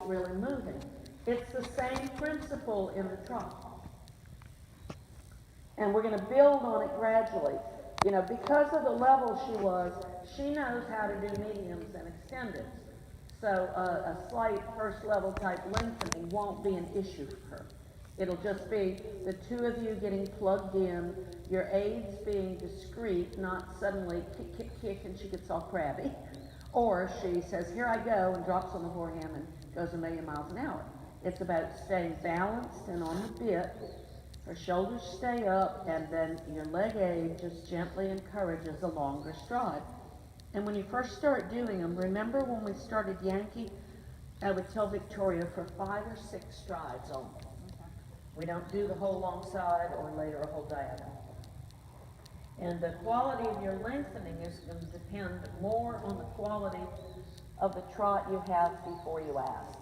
really moving. It's the same principle in the trot. And we're going to build on it gradually. You know, because of the level she was, she knows how to do mediums and extendeds. So a slight first level type lengthening won't be an issue for her. It'll just be the two of you getting plugged in, your aids being discreet, not suddenly kick, kick, kick, and she gets all crabby. Or she says, here I go, and drops on the forehand and goes a million miles an hour. It's about staying balanced and on the bit. Her shoulders stay up, and then your leg aid just gently encourages a longer stride. And when you first start doing them, remember when we started Yankee, I would tell Victoria for 5 or 6 strides only. We don't do the whole long side or later a whole diagonal. And the quality of your lengthening is going to depend more on the quality of the trot you have before you ask.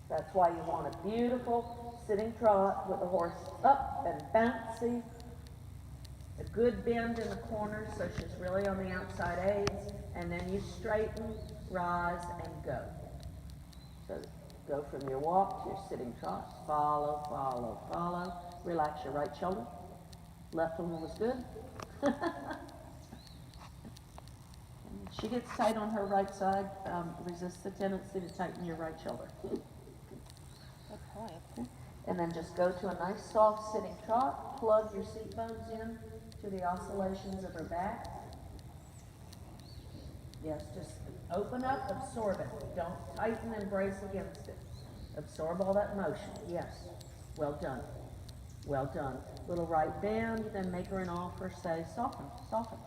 That's why you want a beautiful sitting trot with the horse up and bouncy, a good bend in the corners so she's really on the outside aids, and then you straighten, rise, and go. So go from your walk to your sitting trot, follow, follow, follow, relax your right shoulder, left one was good. She gets tight on her right side, resist the tendency to tighten your right shoulder. Okay. And then just go to a nice soft sitting trot, plug your seat bones in to the oscillations of her back. Yes, just open up, absorb it. Don't tighten and brace against it. Absorb all that motion. Yes, well done. Well done. Little right bend, then make her an offer, say soften, soften.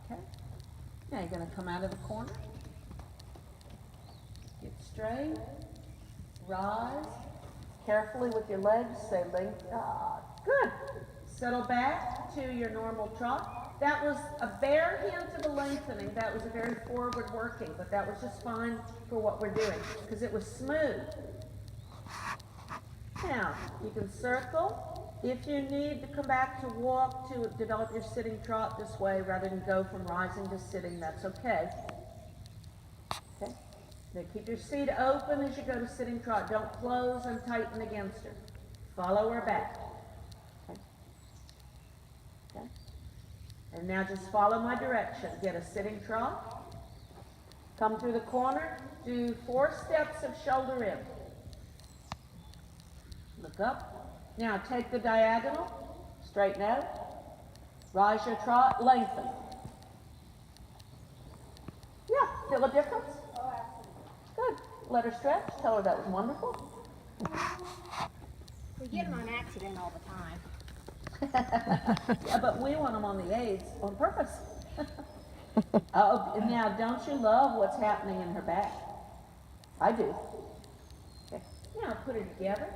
Okay. Now you're going to come out of the corner. Get straight. Rise. Carefully with your legs, say length. Good. Settle back to your normal trot. That was a bare hint of a lengthening. That was a very forward working, but that was just fine for what we're doing because it was smooth. Now, you can circle. If you need to come back to walk to develop your sitting trot this way rather than go from rising to sitting, that's okay. Okay. Now keep your seat open as you go to sitting trot. Don't close and tighten against her. Follow her back. Okay. Okay. And now just follow my direction. Get a sitting trot. Come through the corner. Do 4 steps of shoulder in. Look up. Now take the diagonal. Straighten out. Rise your trot. Lengthen. Yeah. Feel a difference? Oh, absolutely. Good. Let her stretch. Tell her that was wonderful. We get them on accident all the time. Yeah, but we want them on the aids on purpose. Oh, now don't you love what's happening in her back? I do. Okay. Now put it together.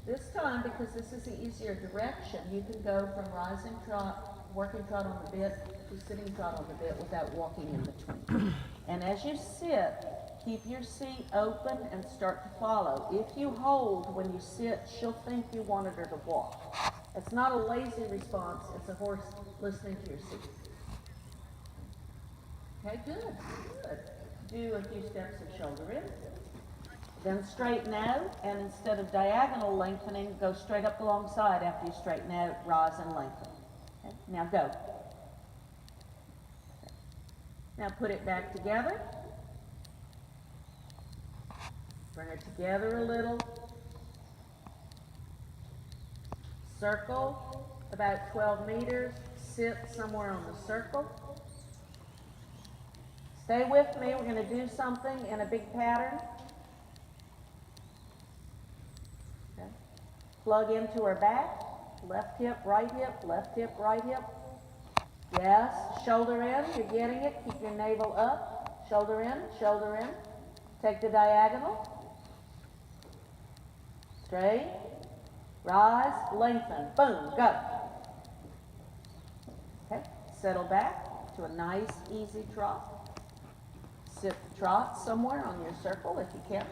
This time, because this is the easier direction, you can go from rising trot, working trot on the bit, to sitting trot on the bit without walking in between. And as you sit, keep your seat open and start to follow. If you hold when you sit, she'll think you wanted her to walk. It's not a lazy response, it's a horse listening to your seat. Okay, good, good. Do a few steps of shoulder in. Then straighten out, and instead of diagonal lengthening, go straight up the long side after you straighten out, rise and lengthen. Okay, now go. Okay. Now put it back together. Bring it together a little. Circle about 12 meters. Sit somewhere on the circle. Stay with me. We're going to do something in a big pattern. Okay. Plug into her back. Left hip, right hip, left hip, right hip. Yes. Shoulder in. You're getting it. Keep your navel up. Shoulder in, shoulder in. Take the diagonal. Straight. Rise, lengthen. Boom, go. Okay. Settle back to a nice, easy trot. Sit trot somewhere on your circle if you can.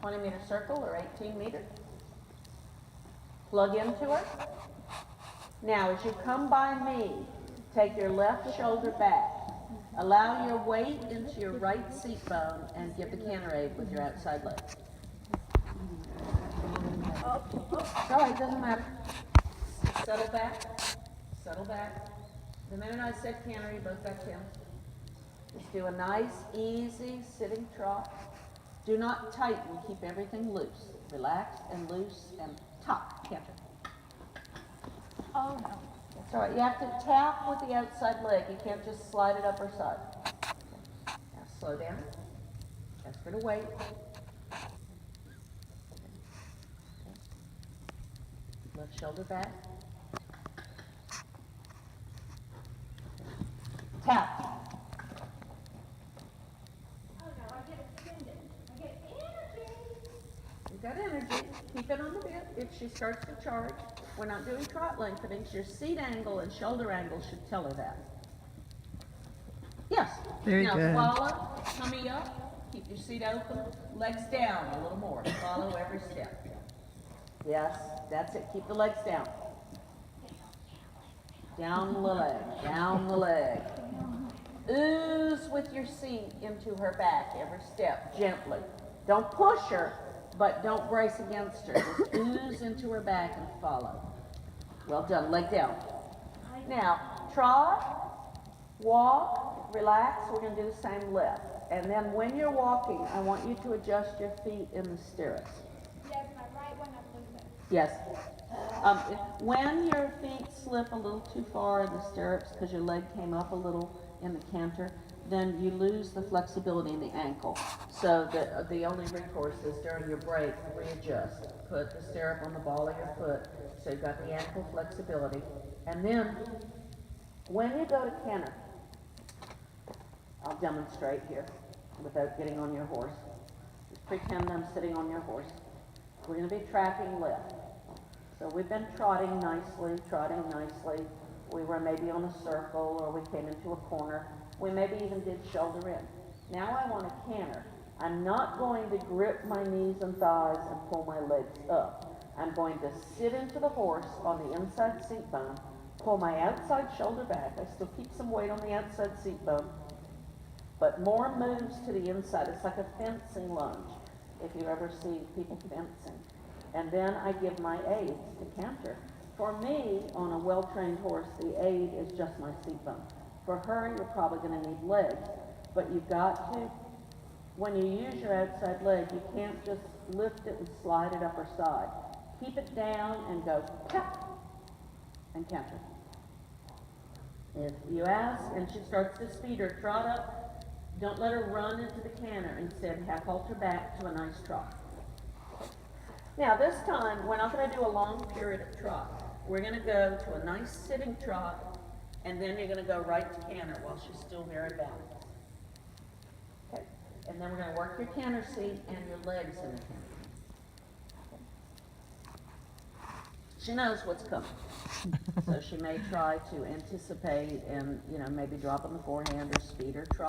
20-meter circle or 18-meter. Plug into her. Now, as you come by me, take your left shoulder back. Allow your weight into your right seat bone and give the canter aid with your outside leg. It's all right, doesn't matter. Settle back, settle back. The minute I said canter, you both got canter. Just do a nice, easy sitting trot. Do not tighten, keep everything loose. Relax and loose and top, canter. Oh no. That's all right, you have to tap with the outside leg. You can't just slide it up or side. Now slow down. That's for the weight. Left shoulder back. Tap. Oh no, I get extended. I get energy. You got energy. Keep it on the bit. If she starts to charge, we're not doing trot lengthenings. Your seat angle and shoulder angle should tell her that. Yes. Very now good. Follow, tummy up, keep your seat open, legs down a little more. Follow every step. Yes, that's it. Keep the legs down. Down the leg, down the leg. Ooze with your seat into her back every step, gently. Don't push her, but don't brace against her. Just ooze into her back and follow. Well done, leg down. Now, trot, walk, relax. We're going to do the same lift. And then when you're walking, I want you to adjust your feet in the stirrups. Yes, my right one I'm losing. Yes. When your feet slip a little too far in the stirrups because your leg came up a little in the canter, then you lose the flexibility in the ankle. So the only recourse is during your break, readjust. Put the stirrup on the ball of your foot so you've got the ankle flexibility. And then when you go to canter, I'll demonstrate here without getting on your horse. Just pretend I'm sitting on your horse. We're going to be tracking lift. So we've been trotting nicely, trotting nicely. We were maybe on a circle or we came into a corner. We maybe even did shoulder in. Now I want to canter. I'm not going to grip my knees and thighs and pull my legs up. I'm going to sit into the horse on the inside seat bone, pull my outside shoulder back. I still keep some weight on the outside seat bone, but more moves to the inside. It's like a fencing lunge, if you ever see people fencing. And then I give my aids to canter. For me, on a well-trained horse, the aid is just my seat bone. For her, you're probably going to need legs, but you've got to, when you use your outside leg, you can't just lift it and slide it up or side. Keep it down and go tap and canter. If you ask and she starts to speed her trot up, don't let her run into the canter. Instead, half halter back to a nice trot. Now this time, we're not going to do a long period of trot. We're going to go to a nice sitting trot, and then you're going to go right to canter while she's still very balanced. Okay. And then we're going to work your canter seat and your legs in the canter. She knows what's coming. So she may try to anticipate and, maybe drop on the forehand or speed her trot.